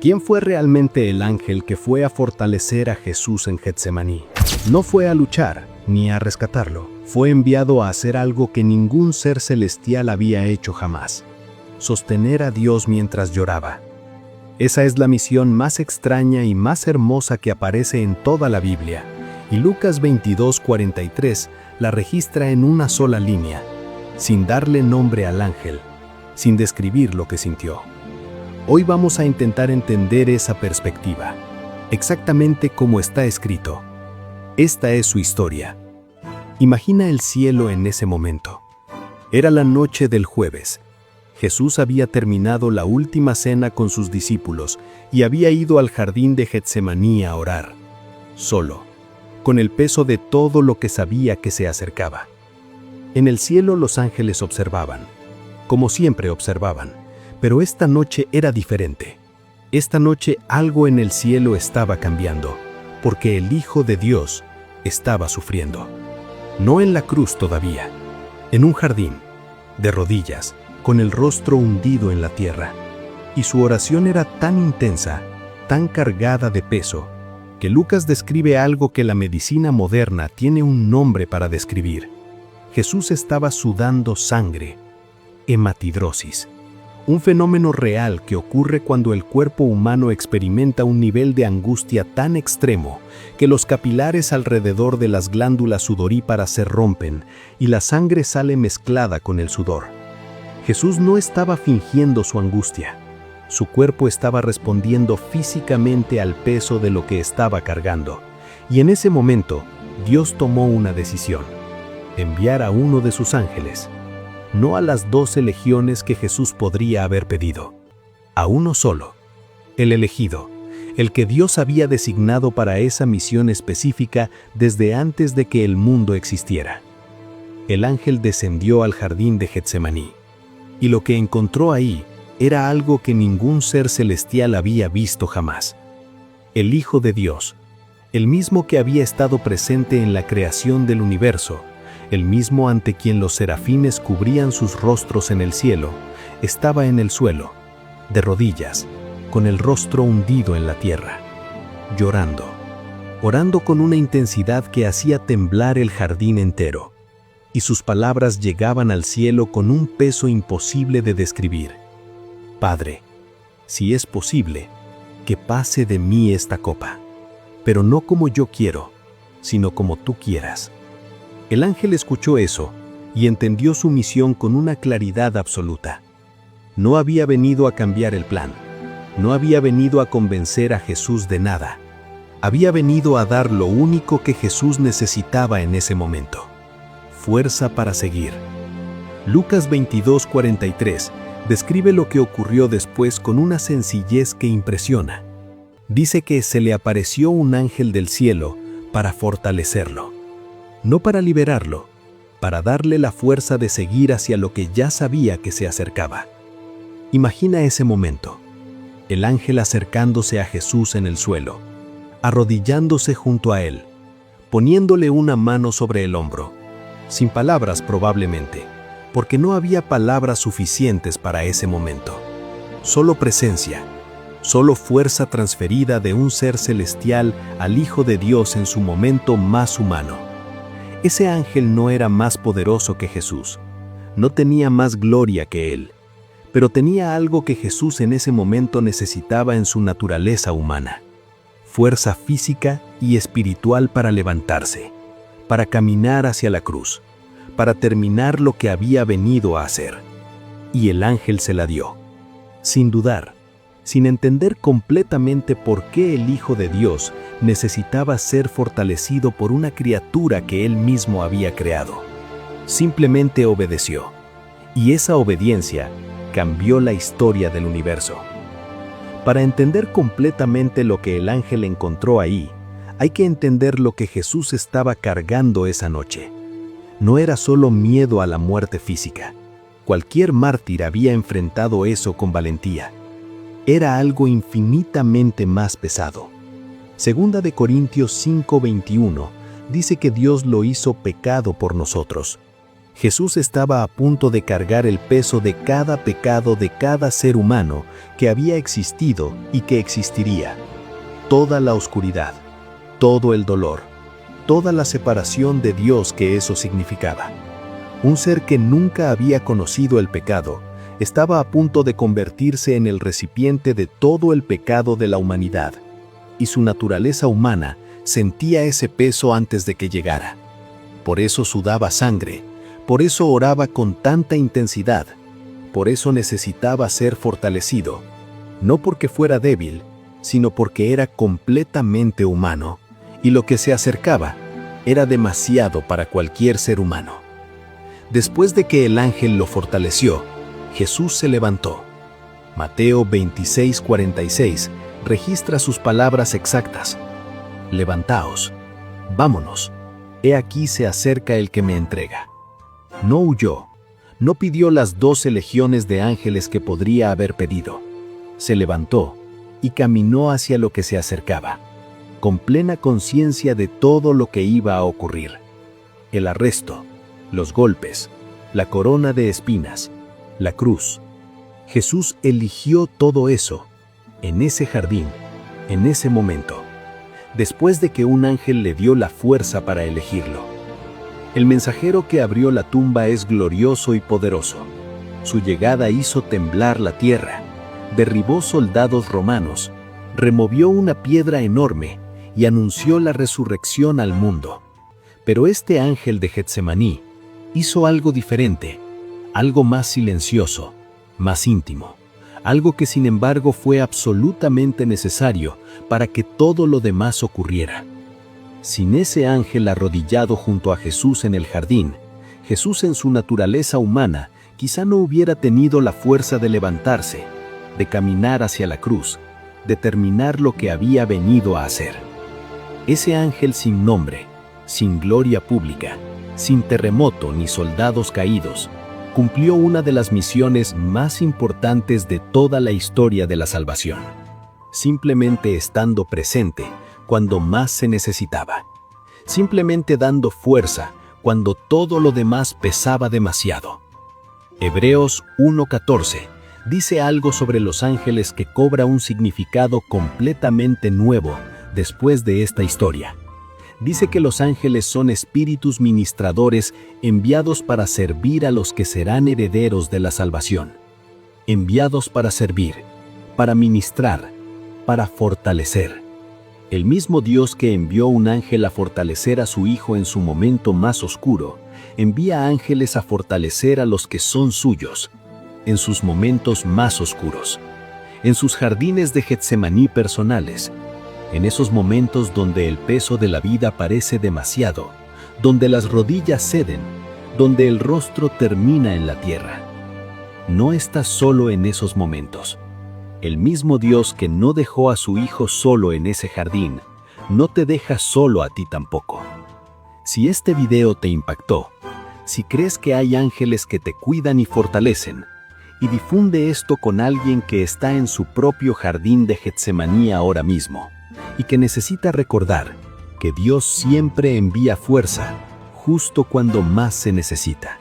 ¿Quién fue realmente el ángel que fue a fortalecer a Jesús en Getsemaní? No fue a luchar ni a rescatarlo. Fue enviado a hacer algo que ningún ser celestial había hecho jamás: sostener a Dios mientras lloraba. Esa es la misión más extraña y más hermosa que aparece en toda la Biblia, y Lucas 22:43 la registra en una sola línea, sin darle nombre al ángel, sin describir lo que sintió. Hoy vamos a intentar entender esa perspectiva, exactamente como está escrito. Esta es su historia. Imagina el cielo en ese momento. Era la noche del jueves. Jesús había terminado la última cena con sus discípulos y había ido al jardín de Getsemaní a orar, solo, con el peso de todo lo que sabía que se acercaba. En el cielo los ángeles observaban, como siempre observaban, pero esta noche era diferente. Esta noche algo en el cielo estaba cambiando, porque el Hijo de Dios estaba sufriendo. No en la cruz todavía, en un jardín, de rodillas, con el rostro hundido en la tierra. Y su oración era tan intensa, tan cargada de peso, que Lucas describe algo que la medicina moderna tiene un nombre para describir. Jesús estaba sudando sangre, hematidrosis, un fenómeno real que ocurre cuando el cuerpo humano experimenta un nivel de angustia tan extremo que los capilares alrededor de las glándulas sudoríparas se rompen y la sangre sale mezclada con el sudor. Jesús no estaba fingiendo su angustia. Su cuerpo estaba respondiendo físicamente al peso de lo que estaba cargando. Y en ese momento, Dios tomó una decisión: enviar a uno de sus ángeles. No a las 12 legiones que Jesús podría haber pedido, a uno solo, el elegido, el que Dios había designado para esa misión específica desde antes de que el mundo existiera. El ángel descendió al jardín de Getsemaní, y lo que encontró ahí era algo que ningún ser celestial había visto jamás. El Hijo de Dios, el mismo que había estado presente en la creación del universo, el mismo ante quien los serafines cubrían sus rostros en el cielo, estaba en el suelo, de rodillas, con el rostro hundido en la tierra, llorando, orando con una intensidad que hacía temblar el jardín entero, y sus palabras llegaban al cielo con un peso imposible de describir: Padre, si es posible, que pase de mí esta copa, pero no como yo quiero, sino como tú quieras. El ángel escuchó eso y entendió su misión con una claridad absoluta. No había venido a cambiar el plan. No había venido a convencer a Jesús de nada. Había venido a dar lo único que Jesús necesitaba en ese momento: fuerza para seguir. Lucas 22:43 describe lo que ocurrió después con una sencillez que impresiona. Dice que se le apareció un ángel del cielo para fortalecerlo. No para liberarlo, para darle la fuerza de seguir hacia lo que ya sabía que se acercaba. Imagina ese momento: el ángel acercándose a Jesús en el suelo, arrodillándose junto a él, poniéndole una mano sobre el hombro, sin palabras probablemente, porque no había palabras suficientes para ese momento. Solo presencia, solo fuerza transferida de un ser celestial al Hijo de Dios en su momento más humano. Ese ángel no era más poderoso que Jesús, no tenía más gloria que él, pero tenía algo que Jesús en ese momento necesitaba en su naturaleza humana: fuerza física y espiritual para levantarse, para caminar hacia la cruz, para terminar lo que había venido a hacer. Y el ángel se la dio, sin dudar, sin entender completamente por qué el Hijo de Dios necesitaba ser fortalecido por una criatura que él mismo había creado. Simplemente obedeció, y esa obediencia cambió la historia del universo. Para entender completamente lo que el ángel encontró ahí, hay que entender lo que Jesús estaba cargando esa noche. No era solo miedo a la muerte física. Cualquier mártir había enfrentado eso con valentía. Era algo infinitamente más pesado. Segunda de Corintios 5:21 dice que Dios lo hizo pecado por nosotros. Jesús estaba a punto de cargar el peso de cada pecado de cada ser humano que había existido y que existiría. Toda la oscuridad, todo el dolor, toda la separación de Dios que eso significaba. Un ser que nunca había conocido el pecado, estaba a punto de convertirse en el recipiente de todo el pecado de la humanidad, y su naturaleza humana sentía ese peso antes de que llegara. Por eso sudaba sangre, por eso oraba con tanta intensidad, por eso necesitaba ser fortalecido, no porque fuera débil, sino porque era completamente humano, y lo que se acercaba era demasiado para cualquier ser humano. Después de que el ángel lo fortaleció, Jesús se levantó. Mateo 26:46 registra sus palabras exactas. Levantaos, vámonos, he aquí se acerca el que me entrega. No huyó, no pidió las 12 legiones de ángeles que podría haber pedido. Se levantó y caminó hacia lo que se acercaba, con plena conciencia de todo lo que iba a ocurrir. El arresto, los golpes, la corona de espinas, la cruz. Jesús eligió todo eso, en ese jardín, en ese momento, después de que un ángel le dio la fuerza para elegirlo. El mensajero que abrió la tumba es glorioso y poderoso. Su llegada hizo temblar la tierra, derribó soldados romanos, removió una piedra enorme y anunció la resurrección al mundo. Pero este ángel de Getsemaní hizo algo diferente, algo más silencioso, más íntimo, algo que sin embargo fue absolutamente necesario para que todo lo demás ocurriera. Sin ese ángel arrodillado junto a Jesús en el jardín, Jesús en su naturaleza humana quizá no hubiera tenido la fuerza de levantarse, de caminar hacia la cruz, de terminar lo que había venido a hacer. Ese ángel sin nombre, sin gloria pública, sin terremoto ni soldados caídos, cumplió una de las misiones más importantes de toda la historia de la salvación, simplemente estando presente cuando más se necesitaba, simplemente dando fuerza cuando todo lo demás pesaba demasiado. Hebreos 1:14 dice algo sobre los ángeles que cobra un significado completamente nuevo después de esta historia. Dice que los ángeles son espíritus ministradores enviados para servir a los que serán herederos de la salvación. Enviados para servir, para ministrar, para fortalecer. El mismo Dios que envió un ángel a fortalecer a su Hijo en su momento más oscuro, envía ángeles a fortalecer a los que son suyos, en sus momentos más oscuros, en sus jardines de Getsemaní personales, en esos momentos donde el peso de la vida parece demasiado, donde las rodillas ceden, donde el rostro termina en la tierra. No estás solo en esos momentos. El mismo Dios que no dejó a su Hijo solo en ese jardín, no te deja solo a ti tampoco. Si este video te impactó, si crees que hay ángeles que te cuidan y fortalecen, y difunde esto con alguien que está en su propio jardín de Getsemaní ahora mismo, y que necesita recordar que Dios siempre envía fuerza justo cuando más se necesita.